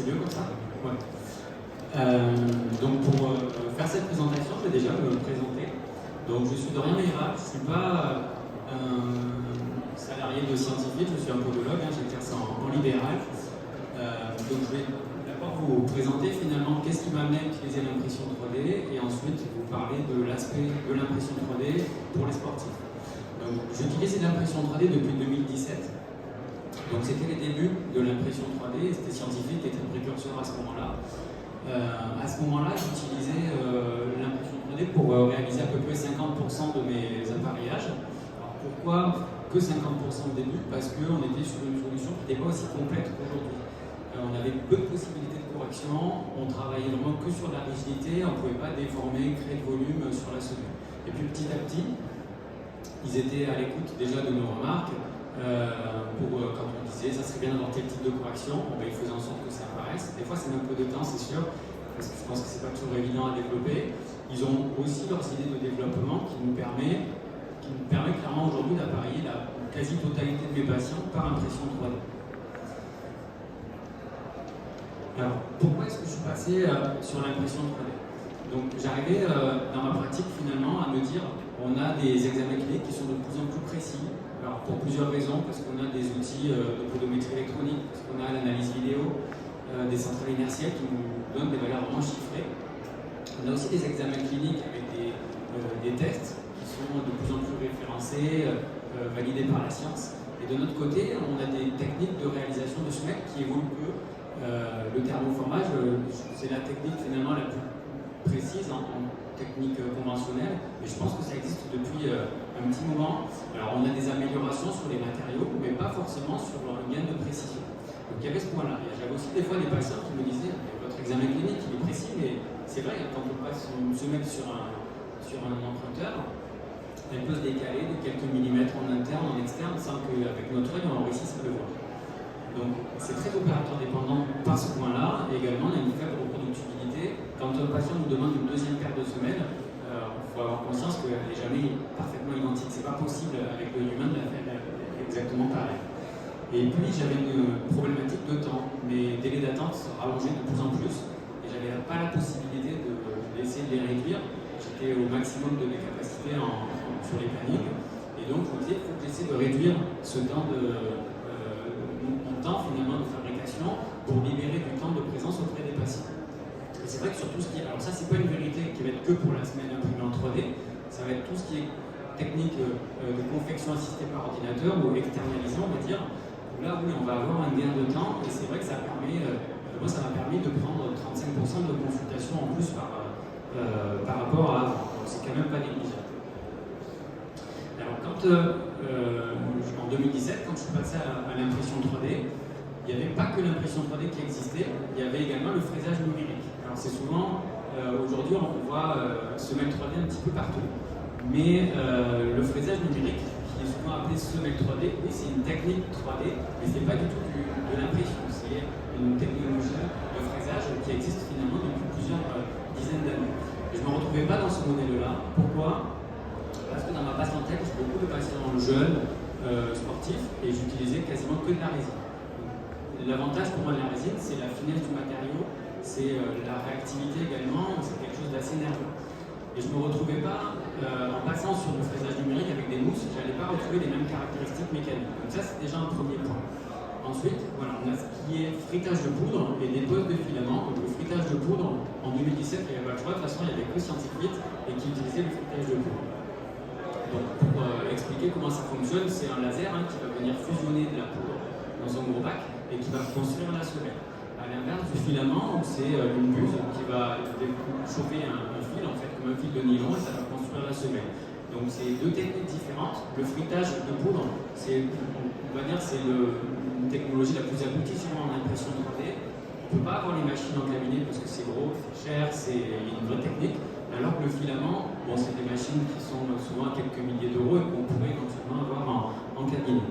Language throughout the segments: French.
C'est mieux comme ça? Ouais. Donc pour faire cette présentation, je vais déjà me présenter. Donc je suis Dorian Meira, je ne suis pas un salarié de scientifique, je suis un podologue, j'exerce en libéral. Donc je vais d'abord vous présenter finalement qu'est-ce qui m'a amené à utiliser l'impression 3D et ensuite vous parler de l'aspect de l'impression 3D pour les sportifs. Donc j'utilisais l'impression 3D depuis 2017. Donc c'était les débuts de l'impression 3D, c'était Scientifique qui était le précurseur à ce moment-là. À ce moment-là, j'utilisais l'impression 3D pour réaliser à peu près 50% de mes appareillages. Alors pourquoi que 50% au début? Parce qu'on était sur une solution qui n'était pas aussi complète qu'aujourd'hui. On avait peu de possibilités de correction, on travaillait vraiment que sur la rigidité, on ne pouvait pas déformer, créer de volume sur la semelle. Et puis petit à petit, ils étaient à l'écoute déjà de nos remarques. Quand on disait ça serait bien d'avoir tel type de correction, ils faisaient en sorte que ça apparaisse. Des fois, c'est un peu de temps, c'est sûr, parce que je pense que c'est pas toujours évident à développer. Ils ont aussi leurs idées de développement qui nous permet clairement aujourd'hui d'appareiller la quasi-totalité de mes patients par impression 3D. Alors, pourquoi est-ce que je suis passé sur l'impression 3D? Donc, j'arrivais dans ma pratique finalement à me dire on a des examens cliniques qui sont de plus en plus précis. Alors, pour plusieurs raisons, parce qu'on a des outils de podométrie électronique, parce qu'on a l'analyse vidéo, des centrales inertielles qui nous donnent des valeurs vraiment chiffrées. On a aussi des examens cliniques avec des tests qui sont de plus en plus référencés, validés par la science. Et de notre côté, on a des techniques de réalisation de semelles qui évoluent peu. Le thermoformage, c'est la technique finalement la plus précise en technique conventionnelle, et je pense que ça existe depuis un petit moment. Alors on a des améliorations sur les matériaux, mais pas forcément sur leur gain de précision. Donc il y avait ce point-là. J'avais aussi des fois des patients qui me disaient votre examen clinique il est précis, mais c'est vrai, quand on passe une semelle sur un emprunteur, elle peut se décaler de quelques millimètres en interne, en externe, sans qu'avec notre œil on réussisse à le voir. Donc c'est très opérateur dépendant par ce point-là, et également on a une faible reproductibilité. Quand un patient nous demande une deuxième paire de semelles, il faut avoir conscience qu'elle n'est jamais parfaitement identique. C'est pas possible avec le humain de la faire exactement pareil. Et puis j'avais une problématique de temps. Mes délais d'attente se rallongeaient de plus en plus, et j'avais pas la possibilité d'essayer de les réduire. J'étais au maximum de mes capacités sur les plannings, et donc je me disais il faut que j'essaie de réduire ce temps finalement de fabrication pour libérer du temps de présence auprès des patients. Et c'est vrai que sur tout ce qui est... Alors ça, c'est pas une vérité qui va être que pour la semaine imprimée en 3D, ça va être tout ce qui est technique de confection assistée par ordinateur ou externalisée, on va dire. Là, oui, on va avoir un gain de temps, et c'est vrai que ça permet... moi, ça m'a permis de prendre 35% de consultation en plus par rapport à avant. Donc c'est quand même pas négligeable. Alors en 2017, quand je suis passé à l'impression 3D, il n'y avait pas que l'impression 3D qui existait, il y avait également le fraisage numérique. Alors c'est souvent, aujourd'hui on voit semelle 3D un petit peu partout, mais le fraisage numérique, qui est souvent appelé semelle 3D, oui c'est une technique 3D, mais ce n'est pas du tout de l'impression, c'est une technologie de fraisage qui existe finalement depuis plusieurs dizaines d'années. Et je ne me retrouvais pas dans ce modèle-là. Pourquoi? Parce que dans ma patientèle, j'ai beaucoup de patients jeunes, sportifs, et j'utilisais quasiment que de la résine. L'avantage pour moi de la résine, c'est la finesse du matériau, c'est la réactivité également, c'est quelque chose d'assez nerveux. Et je ne me retrouvais pas, en passant sur le fraisage numérique avec des mousses, je n'allais pas retrouver les mêmes caractéristiques mécaniques. Donc ça, c'est déjà un premier point. Ensuite, voilà, on a ce qui est fritage de poudre et des poses de filament. Donc le fritage de poudre, en 2017, il n'y avait pas le choix, de toute façon, il n'y avait que Scientifique et qui utilisait le fritage de poudre. Donc pour expliquer comment ça fonctionne, c'est un laser qui va venir fusionner de la poudre dans un gros bac et qui va construire la semelle. À l'inverse du filament, c'est une buse qui va chauffer un fil, en fait, comme un fil de nylon, et ça va construire la semelle. Donc c'est deux techniques différentes. Le fritage de poudre, on va dire, c'est une technologie la plus aboutie sûrement en impression 3D. On ne peut pas avoir les machines en cabinet parce que c'est gros, c'est cher, c'est une vraie technique. Alors que le filament, c'est des machines qui sont souvent à quelques milliers d'euros et qu'on pourrait éventuellement avoir en cabinet.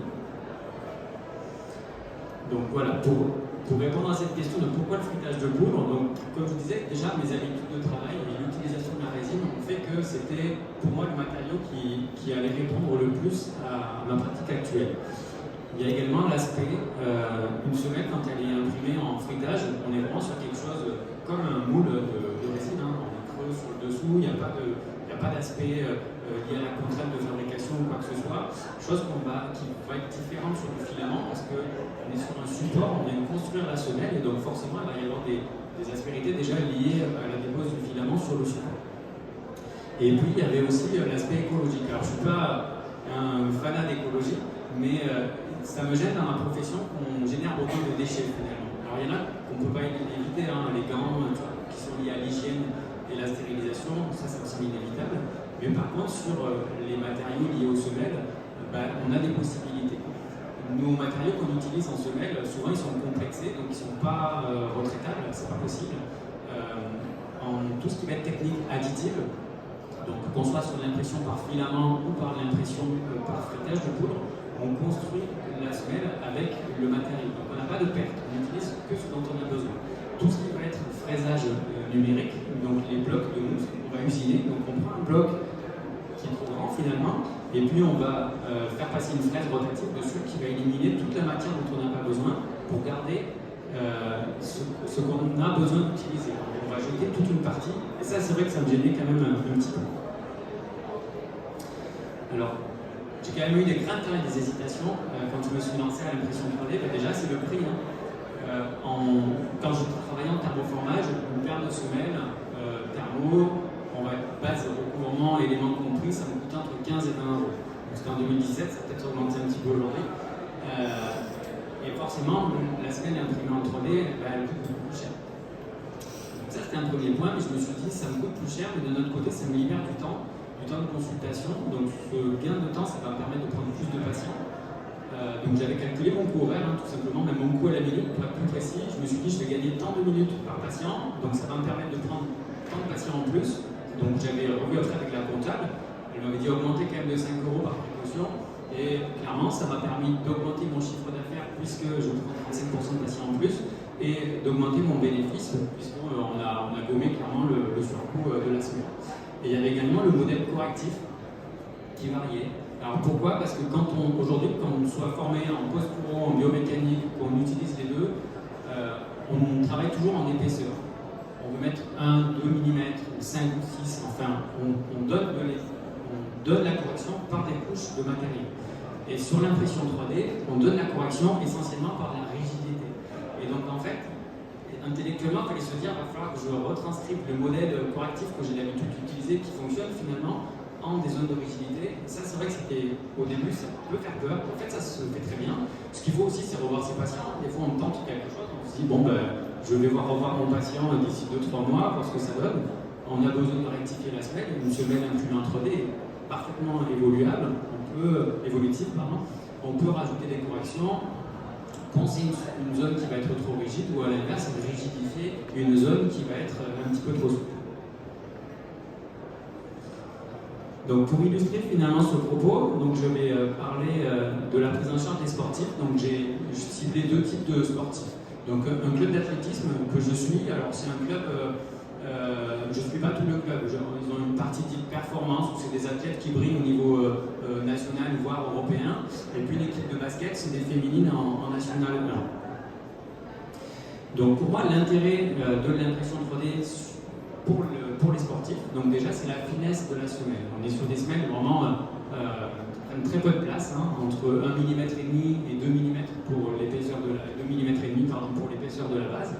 Donc voilà, pour répondre à cette question de pourquoi le fritage de poudre, donc comme je vous disais, déjà mes habitudes de travail et l'utilisation de la résine ont fait que c'était pour moi le matériau qui allait répondre le plus à ma pratique actuelle. Il y a également l'aspect, une semelle, quand elle est imprimée en feuilletage, on est vraiment sur quelque chose comme un moule de résine, hein. On est creux sur le dessous, il n'y a pas d'aspect lié à la contrainte de fabrication ou quoi que ce soit. Chose qui va être différente sur le filament parce qu'on est sur un support, on vient de construire la semelle et donc forcément il va y avoir des aspérités déjà liées à la dépose du filament sur le support. Et puis il y avait aussi l'aspect écologique. Alors je ne suis pas un fanat d'écologie, mais ça me gêne dans ma profession qu'on génère beaucoup de déchets finalement. Alors il y en a qu'on ne peut pas éviter, hein, les gants qui sont liés à l'hygiène et la stérilisation, ça c'est aussi inévitable. Mais par contre sur les matériaux liés aux semelles, on a des possibilités. Nos matériaux qu'on utilise en semelle, souvent ils sont complexés, donc ils ne sont pas retraitables, c'est pas possible. En tout ce qui va être technique additive, donc qu'on soit sur l'impression par filament ou par l'impression par feuilletage de poudre, on construit la semelle avec le matériau. Donc on n'a pas de perte, on n'utilise que ce dont on a besoin. Tout ce qui va être fraisage numérique, donc les blocs de mousse, on va usiner, donc on prend un bloc qui est trop grand finalement, et puis on va faire passer une fraise rotative dessus qui va éliminer toute la matière dont on n'a pas besoin pour garder ce qu'on a besoin d'utiliser. On va jeter toute une partie, et ça c'est vrai que ça me gênait quand même un petit peu. Alors, j'ai quand même eu des craintes et des hésitations quand je me suis lancé à l'impression 3D. Déjà, c'est le prix. Hein. Quand je travaillais en thermoformage, une paire de semelles, thermo, on va être base, recouvrement, éléments compris, ça me coûtait entre 15 et 20 euros. Donc c'était en 2017, ça a peut-être augmenté un petit peu aujourd'hui. Et forcément, la semelle imprimée en 3D, elle coûte beaucoup plus cher. Donc ça, c'était un premier point, mais je me suis dit, ça me coûte plus cher, mais d'un autre côté, ça me libère du temps de consultation. Donc ce gain de temps, ça va me permettre de prendre plus de patients. Donc j'avais calculé mon coût horaire, hein, tout simplement, même mon coût à la minute, pour être plus précis. Je me suis dit, je vais gagner tant de minutes par patient, donc ça va me permettre de prendre tant de patients en plus. Donc j'avais revu après avec la comptable, elle m'avait dit augmenter quand même de 5 euros par précaution. Et clairement, ça m'a permis d'augmenter mon chiffre d'affaires puisque je prends 35% de patients en plus et d'augmenter mon bénéfice puisqu'on a gommé clairement le surcoût de la semaine. Et il y avait également le modèle correctif qui variait. Alors pourquoi? Parce que aujourd'hui, quand on soit formé en post-pro, en biomécanique, qu'on utilise les deux, on travaille toujours en épaisseur. On veut mettre 1, 2 mm, 5 ou 6, enfin, on donne la correction par des couches de matériel. Et sur l'impression 3D, on donne la correction essentiellement par la rigidité. Et donc en fait, intellectuellement, il fallait se dire, il va falloir que je retranscrive le modèle correctif que j'ai l'habitude d'utiliser, qui fonctionne finalement en des zones de rigidité. Et ça, c'est vrai que au début, ça peut faire peur. En fait, ça se fait très bien. Ce qu'il faut aussi, c'est revoir ses patients. Des fois, on tente quelque chose, on se dit, je vais revoir mon patient d'ici 2-3 mois, voir ce que ça donne. On a besoin de rectifier la semelle. Une semelle imprimée en 3D est parfaitement évoluable, évolutive, pardon. On peut rajouter des corrections. Penser une zone qui va être trop rigide ou à l'inverse, rigidifier une zone qui va être un petit peu trop souple. Donc pour illustrer finalement ce propos, donc je vais parler de la prise en charge des sportifs. Donc j'ai ciblé 2 types de sportifs. Donc un club d'athlétisme que je suis, alors c'est un club, je ne suis pas tout le club, ils ont une partie dite performance où c'est des athlètes qui brillent au niveau national voire européen, et puis l'équipe de basket c'est des féminines en national 1. Donc pour moi l'intérêt de l'impression 3D pour les sportifs, donc déjà c'est la finesse de la semelle. On est sur des semelles vraiment prennent très peu de place, hein, entre 1,5 mm et 2 mm pour l'épaisseur de la 2,5 mm pour l'épaisseur de la base.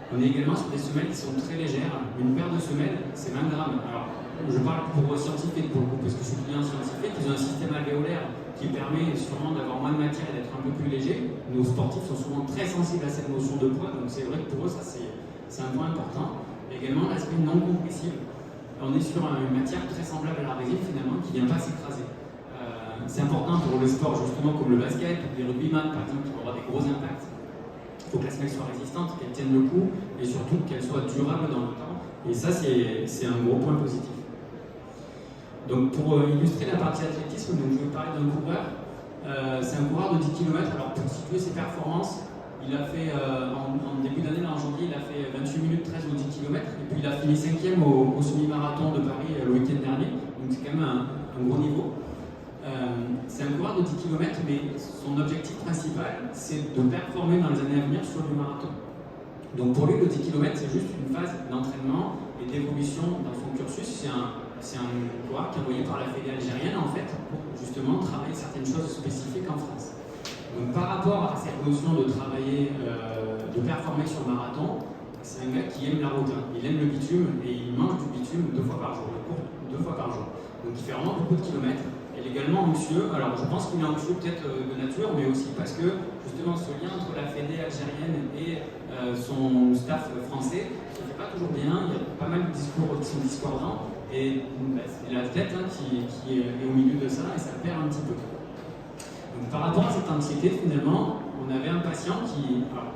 On est également sur des semelles qui sont très légères. Une paire de semelles, c'est 20 grammes. Alors, je parle pour scientifiques pour le coup, parce que je suis bien scientifique. Ils ont un système alvéolaire qui permet sûrement d'avoir moins de matière et d'être un peu plus léger. Nos sportifs sont souvent très sensibles à cette notion de poids, donc c'est vrai que pour eux, ça c'est un point important. Également, l'aspect non compressible. On est sur une matière très semblable à la résine finalement, qui ne vient pas s'écraser. C'est important pour le sport, justement, comme le basket, les rugbyman, par exemple, qui vont avoir des gros impacts. Il faut que la semelle soit résistante, qu'elle tienne le coup et surtout qu'elle soit durable dans le temps. Et ça, c'est un gros point positif. Donc pour illustrer la partie athlétisme, donc, je vais parler d'un coureur. C'est un coureur de 10 km. Alors pour situer ses performances, il a fait, en début d'année, en janvier, il a fait 28 minutes 13 au 10 km. Et puis il a fini 5e au semi-marathon de Paris le week-end dernier. Donc c'est quand même un gros niveau. C'est c'est un coureur de 10 km, mais son objectif principal, c'est de performer dans les années à venir sur du marathon. Donc pour lui, le 10 km, c'est juste une phase d'entraînement et d'évolution dans son cursus. C'est un coureur qui est envoyé par la fédé algérienne, en fait, pour justement travailler certaines choses spécifiques en France. Donc par rapport à cette notion de travailler, de performer sur le marathon, c'est un gars qui aime la route. Il aime le bitume et il mange du bitume 2 fois par jour. Il court 2 fois par jour. Donc il fait vraiment beaucoup de kilomètres. Il est également anxieux. Alors je pense qu'il est anxieux peut-être de nature, mais aussi parce que justement ce lien entre la fédé algérienne et son staff français ne se fait pas toujours bien. Il y a pas mal de discours qui sont discordants. Et c'est la tête qui est au milieu de ça et ça perd un petit peu. Donc, par rapport à cette anxiété, finalement, on avait un patient qui, alors,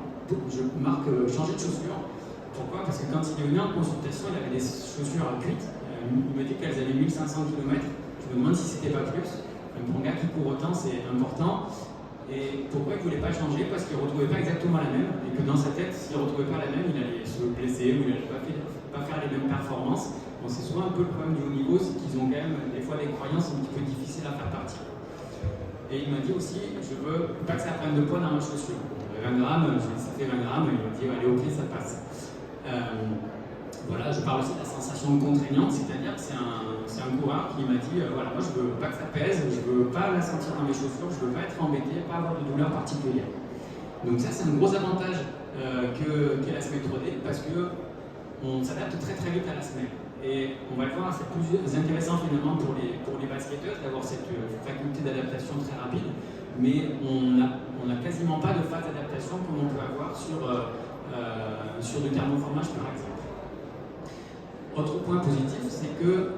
je marque changer de chaussures. Pourquoi? Parce que quand il est venu en consultation, il avait des chaussures à cuite. Il me dit qu'elles avaient 1500 km. Je me demande si c'était pas plus. Pour un gars qui court autant, c'est important. Et pourquoi il ne voulait pas changer? Parce qu'il ne retrouvait pas exactement la même. Et que dans sa tête, s'il ne retrouvait pas la même, il allait se blesser ou il n'allait pas faire les mêmes performances. Bon, c'est souvent un peu le problème du haut niveau, c'est qu'ils ont quand même des fois des croyances un petit peu difficiles à faire partir. Et il m'a dit aussi, je veux pas que ça prenne de poids dans ma chaussure. 20 grammes, je lui ai dit, ça fait 20 grammes, et il m'a dit, allez, ok, ça passe. Voilà, je parle aussi de la sensation contraignante, c'est-à-dire que c'est un coureur qui m'a dit, voilà, moi je veux pas que ça pèse, je veux pas la sentir dans mes chaussures, je veux pas être embêté, pas avoir de douleur particulière. Donc ça, c'est un gros avantage qu'est la semelle 3D, parce qu'on s'adapte très très vite à la semelle. Et on va le voir, c'est plus intéressant finalement pour les basketteuses d'avoir cette faculté d'adaptation très rapide, mais on n'a quasiment pas de phase d'adaptation comme on peut avoir sur du thermoformage par exemple. Autre point positif, c'est que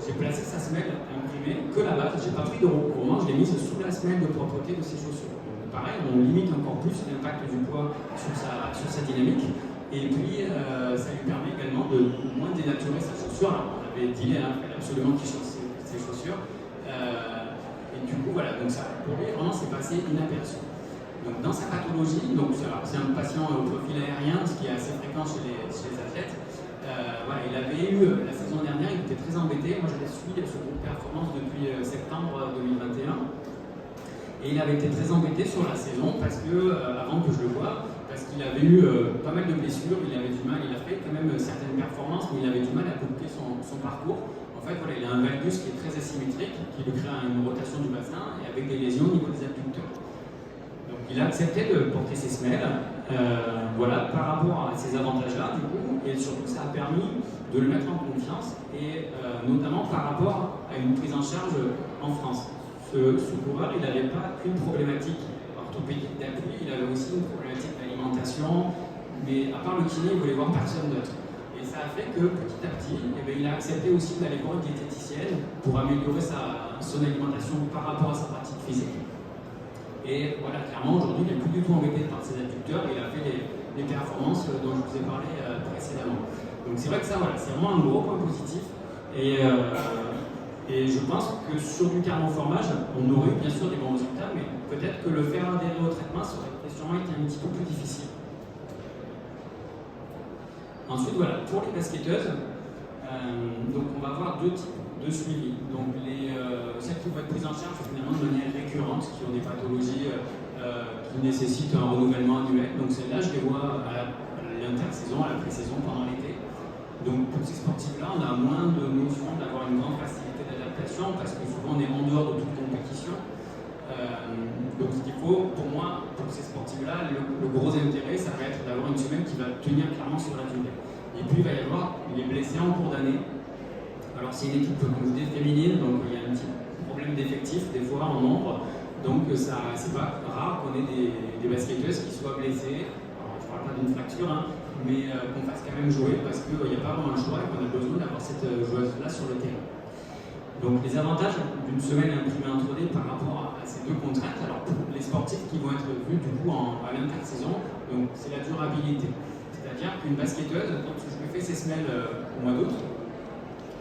j'ai placé sa semelle imprimée que la base, j'ai pas pris de recouvrement, je l'ai mise sous la semelle de propreté de ses chaussures. Donc, pareil, on limite encore plus l'impact du poids sur sa dynamique. Et puis, ça lui permet également de moins dénaturer sa chaussure. Alors, on avait dit absolument qu'il change ses chaussures. Et du coup, voilà, donc ça, pour lui, vraiment, c'est passé inaperçu. Donc, dans sa pathologie, donc c'est un patient au profil aérien, ce qui est assez fréquent chez les athlètes. Voilà, il avait eu, la saison dernière, il était très embêté. Moi, je l'ai suivi ce groupe performance depuis septembre 2021. Et il avait été très embêté sur la saison parce que, avant que je le voie, parce qu'il avait eu pas mal de blessures, il avait du mal, il a fait quand même certaines performances, mais il avait du mal à boucler son parcours. En fait, voilà, il a un valgus qui est très asymétrique, qui lui crée une rotation du bassin et avec des lésions au niveau des abducteurs. Donc il a accepté de porter ses semelles, voilà, par rapport à ces avantages-là, du coup, et surtout ça a permis de le mettre en confiance, et notamment par rapport à une prise en charge en France. Ce coureur, il n'avait pas qu'une problématique orthopédique d'appui, il avait aussi une problématique d'alimentation, mais à part le kiné, il ne voulait voir personne d'autre. Et ça a fait que petit à petit, il a accepté aussi d'aller voir une diététicienne pour améliorer son alimentation par rapport à sa pratique physique. Et voilà, clairement, aujourd'hui, il n'est plus du tout embêté par ses adducteurs, il a fait les performances dont je vous ai parlé précédemment. Donc c'est vrai que ça, voilà, c'est vraiment un gros point positif. Et je pense que sur du thermoformage, on aurait eu bien sûr des bons résultats, mais peut-être que le faire adhérer au traitement, ça aurait sûrement été un petit peu plus difficile. Ensuite, voilà, pour les basketteuses, donc on va avoir 2 types de suivi. Donc celles qui vont être prises en charge finalement de manière récurrente, qui ont des pathologies qui nécessitent un renouvellement annuel. Donc celles-là, je les vois à l'intersaison, à la pré-saison, pendant l'été. Donc pour ces sportifs-là, on a moins de notion d'avoir une grande facilité d'adaptation parce que souvent on est en dehors de toute compétition. Donc ce qu'il faut, pour moi, pour ces sportifs-là, le gros intérêt, ça va être d'avoir une semaine qui va tenir clairement sur la durée. Et puis il va y avoir les blessés en cours d'année. Alors c'est une équipe, comme je dis, féminine, donc il y a un petit problème d'effectif, des fois en nombre. Donc c'est pas rare qu'on ait des basketteuses qui soient blessées. Alors je ne parle pas d'une fracture, mais qu'on fasse quand même jouer parce qu'il n'y a pas vraiment un choix et qu'on a besoin d'avoir cette joueuse-là sur le terrain. Donc les avantages d'une semaine imprimée en 3D par rapport à ces 2 contraintes, alors pour les sportifs qui vont être vus du coup à l'intersaison, donc c'est la durabilité. C'est-à-dire qu'une basketteuse, quand je lui fais ses semelles au mois d'août,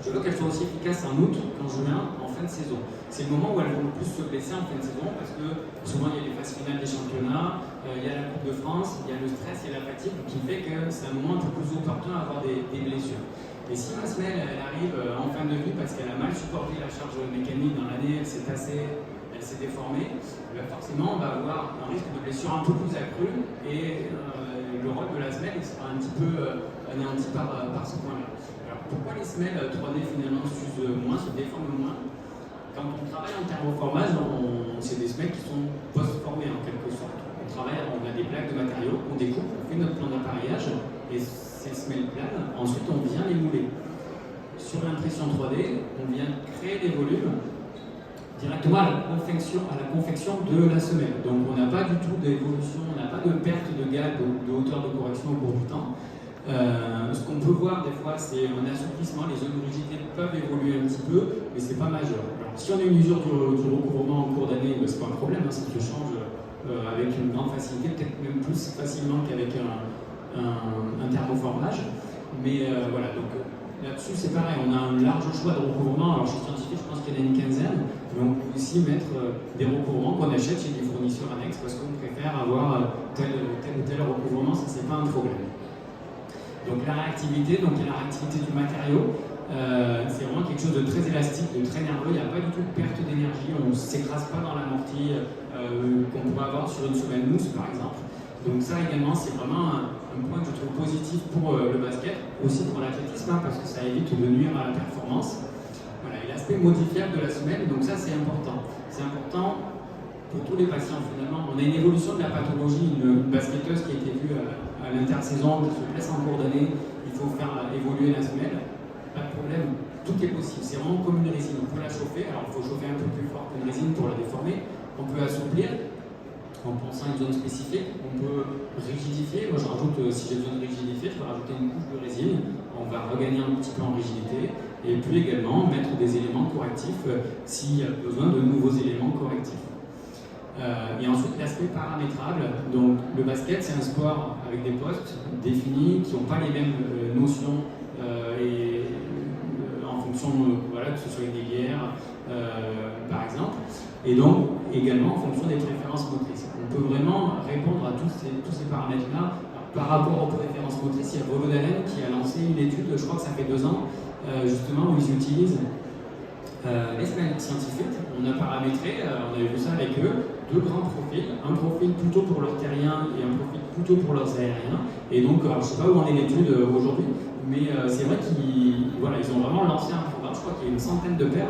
je veux qu'elle soit aussi efficace en août qu'en juin, en fin de saison. C'est le moment où elles vont le plus se blesser en fin de saison parce que souvent il y a les phases finales des championnats, il y a la Coupe de France, il y a le stress, il y a la fatigue qui fait que c'est un moment un peu plus opportun à avoir des blessures. Et si ma semelle elle arrive en fin de vie parce qu'elle a mal supporté la charge mécanique dans l'année, elle s'est s'est déformé, forcément on va avoir un risque de blessure un peu plus accru et le rôle de la semelle sera un petit peu anéanti par ce point-là. Alors pourquoi les semelles 3D finalement s'usent moins, se déforment moins? Quand on travaille en thermoformage, c'est des semelles qui sont post-formées en quelque sorte. On a des plaques de matériaux, on découpe, on fait notre plan d'appareillage et ces semelles planes, ensuite on vient les mouler. Sur l'impression 3D, on vient créer des volumes directement à la confection de la semelle. Donc on n'a pas du tout d'évolution, on n'a pas de perte de gap, de hauteur de correction au cours du temps. Ce qu'on peut voir des fois, c'est un assouplissement, les zones de rigidité peuvent évoluer un petit peu, mais c'est pas majeur. Alors, si on a une usure du recouvrement en cours d'année, c'est pas un problème, ça se change avec une grande facilité, peut-être même plus facilement qu'avec un thermoformage. Mais voilà, donc là-dessus c'est pareil, on a un large choix de recouvrement. Alors chez Scientifique, je pense qu'il y en a une quinzaine, mais on peut aussi mettre des recouvrements qu'on achète chez des fournisseurs annexes parce qu'on préfère avoir tel ou tel recouvrement, ça c'est pas un problème. Donc la réactivité, donc la réactivité du matériau, c'est vraiment quelque chose de très élastique, de très nerveux, il n'y a pas du tout de perte d'énergie, on ne s'écrase pas dans l'amorti qu'on pourrait avoir sur une semelle mousse par exemple. Donc ça également c'est vraiment un point que je trouve positif pour le basket, aussi pour l'athlétisme, parce que ça évite de nuire à la performance. Voilà, et l'aspect modifiable de la semelle, donc ça c'est important. C'est important pour tous les patients finalement. On a une évolution de la pathologie, une basketteuse qui a été vue à l'intersaison, qui se blesse en cours d'année, il faut faire évoluer la semelle, pas de problème, tout est possible. C'est vraiment comme une résine, on peut la chauffer, alors il faut chauffer un peu plus fort qu'une résine pour la déformer, on peut assouplir en pensant à une zone spécifique, on peut rigidifier, moi je rajoute, si j'ai besoin de rigidifier, je vais rajouter une couche de résine, on va regagner un petit peu en rigidité, et puis également mettre des éléments correctifs s'il y a besoin de nouveaux éléments correctifs. Et ensuite l'aspect paramétrable, donc le basket c'est un sport avec des postes définis qui n'ont pas les mêmes notions en fonction voilà, que ce soit des guerres par exemple, et donc également en fonction des préférences motrices. On peut vraiment répondre à tous ces paramètres-là. Par rapport aux préférences motrices, il y a Volvo Dalen qui a lancé une étude, je crois que ça fait 2 ans, justement où ils utilisent les semelles scientifiques. On a paramétré, on avait vu ça avec eux, 2 grands profils, un profil plutôt pour leurs terriens et un profil plutôt pour leurs aériens. Et donc, alors, je ne sais pas où en est l'étude aujourd'hui, mais c'est vrai qu'ils ont vraiment lancé un programme. Je crois qu'il y a une centaine de paires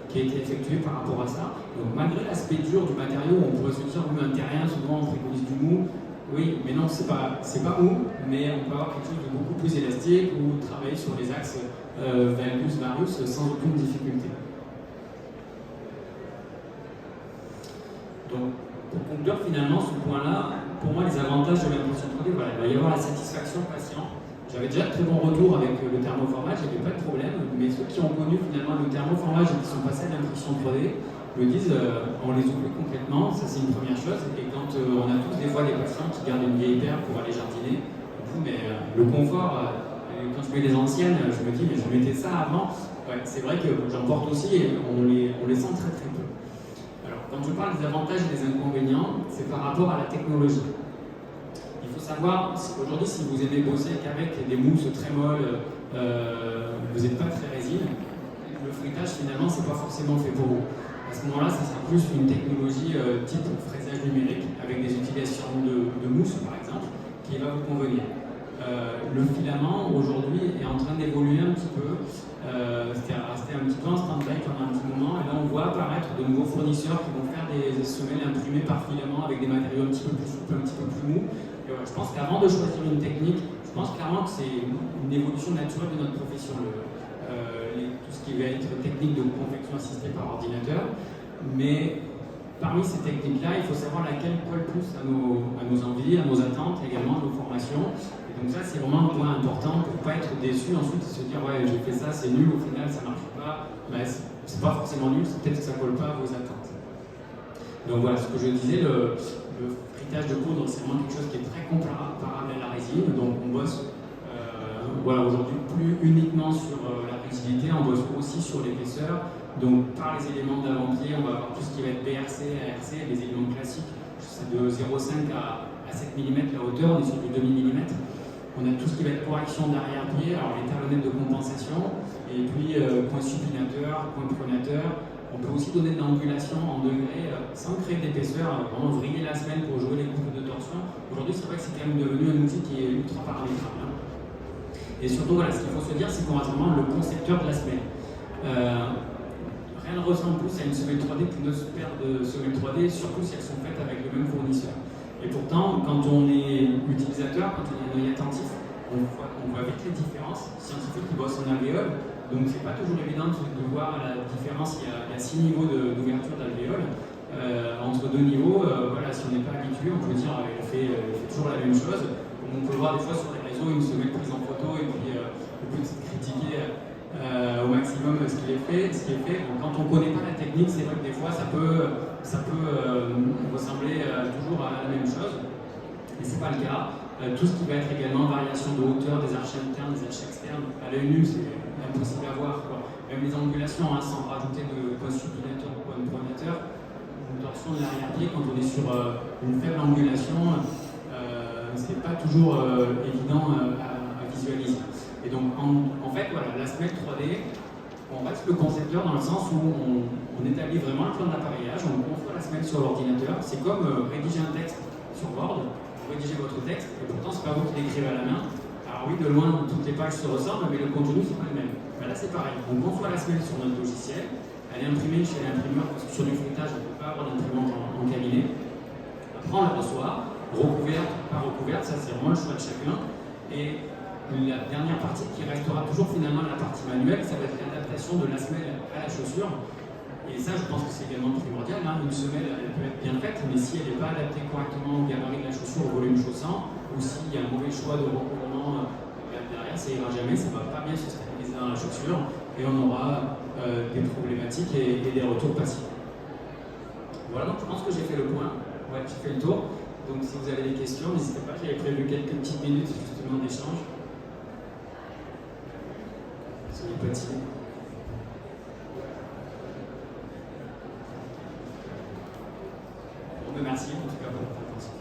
qui a été effectuée par rapport à ça. Donc malgré l'aspect dur du matériau, on pourrait se dire oui, un terrien, souvent on préconise du mou. Oui, mais non, c'est pas mou, mais on peut avoir quelque chose de beaucoup plus élastique ou travailler sur les axes valgus-varius sans aucune difficulté. Donc, pour conclure finalement ce point-là, pour moi les avantages de l'impression 3D, voilà, il va y avoir la satisfaction patient. J'avais déjà de très bons retours avec le thermoformage, il n'y avait pas de problème, mais ceux qui ont connu finalement le thermoformage et qui sont passés à l'impression 3D me disent on les oublie complètement, ça c'est une première chose. Et quand on a tous des fois des patients qui gardent une vieille paire pour aller jardiner, mais le confort, quand je mets les anciennes, je me dis mais je mettais ça avant. Ouais, c'est vrai que j'en porte aussi et on les sent très très peu. Alors quand je parle des avantages et des inconvénients, c'est par rapport à la technologie. Il faut savoir, aujourd'hui, si vous aimez bosser avec des mousses très molles, vous n'êtes pas très résine, le frittage, finalement, c'est pas forcément fait pour vous. À ce moment-là, ça sera plus une technologie type fraisage numérique, avec des utilisations de mousse, par exemple, qui va vous convenir. Le filament, aujourd'hui, est en train d'évoluer un petit peu. C'était resté un petit peu en stand-by pendant un petit moment, et là, on voit apparaître de nouveaux fournisseurs qui vont faire des semelles imprimées par filament avec des matériaux un petit peu plus souples, un petit peu plus mous. Je pense qu'avant de choisir une technique, je pense clairement que c'est une évolution naturelle de notre profession, tout ce qui va être technique de confection assistée par ordinateur. Mais parmi ces techniques-là, il faut savoir laquelle colle plus à nos envies, à nos attentes, également à nos formations. Et donc ça, c'est vraiment un point important pour ne pas être déçu ensuite et se dire ouais, j'ai fait ça, c'est nul, au final ça ne marche pas. Ben, c'est pas forcément nul, c'est peut-être que ça ne colle pas à vos attentes. Donc voilà, ce que je disais, le fritage de poudre, c'est vraiment quelque chose qui est très comparable à la résine. Donc on bosse aujourd'hui plus uniquement sur la rigidité, on bosse aussi sur l'épaisseur. Donc par les éléments d'avant-pied, on va avoir tout ce qui va être BRC, ARC, les éléments classiques, c'est de 0,5 à 7 mm la hauteur, on est sur du demi-millimètre. On a tout ce qui va être correction d'arrière-pied, alors les talonnettes de compensation, et puis point supinateur, point pronateur, On peut aussi donner de l'angulation en degrés sans créer d'épaisseur, vraiment vriller la semelle pour jouer les boucles de torsion. Aujourd'hui, c'est vrai que c'est quand même devenu un outil qui est ultra paramétrable. Hein. Et surtout, voilà, ce qu'il faut se dire, c'est qu'on reste vraiment le concepteur de la semelle. Rien ne ressemble plus à une semelle 3D qu'une autre paire de semelles 3D, surtout si elles sont faites avec le même fournisseur. Et pourtant, quand on est utilisateur, quand on a un œil attentif, on voit vite les différences. Scientifiques qui bossent en alvéole, donc c'est pas toujours évident de voir la différence. Il y a 6 niveaux d'ouverture d'alvéole. Entre 2 niveaux, voilà, si on n'est pas habitué, on peut dire elle fait toujours la même chose. On peut voir des fois sur les réseaux une semelle prise en photo et puis on peut critiquer au maximum ce qui est fait. Bon, quand on ne connaît pas la technique, c'est vrai que des fois ça peut ressembler toujours à la même chose, mais c'est pas le cas. Tout ce qui va être également variation de hauteur des arches internes, des arches externes, à l'œil nu, c'est impossible à voir, quoi. Même les angulations, hein, sans rajouter de poste supinateur ou point pronateur, une torsion de l'arrière-pied, quand on est sur une faible angulation, c'est pas toujours évident à visualiser. Et donc, en fait, voilà, la semelle 3D, on reste le concepteur dans le sens où on établit vraiment le plan d'appareillage, on conçoit la semelle sur l'ordinateur. C'est comme rédiger un texte sur Word, vous rédigez votre texte, et pourtant, c'est pas vous qui l'écrivez à la main. Alors oui, de loin, toutes les pages se ressemblent, mais le contenu, c'est pas le même. Ben là, c'est pareil. On conçoit la semelle sur notre logiciel, elle est imprimée chez l'imprimeur, parce que sur du feuilletage, on ne peut pas avoir d'imprimante en cabinet. Après, on la reçoit, recouverte, pas recouverte, ça c'est vraiment le choix de chacun. Et la dernière partie qui restera toujours finalement la partie manuelle, ça va être l'adaptation de la semelle à la chaussure. Et ça, je pense que c'est également primordial. Hein. Une semelle, elle peut être bien faite, mais si elle n'est pas adaptée correctement au gabarit de la chaussure, au volume chaussant, ou s'il y a un mauvais choix de recouvrement derrière, ça ira jamais, ça ne va pas bien se stabiliser dans la chaussure, et on aura des problématiques et des retours passifs. Voilà, donc je pense que j'ai fait le point. Ouais, j'ai fait le tour. Donc si vous avez des questions, n'hésitez pas, j'avais prévu quelques petites minutes justement d'échange. Soyez pas timide. Bon, merci en tout cas pour votre attention.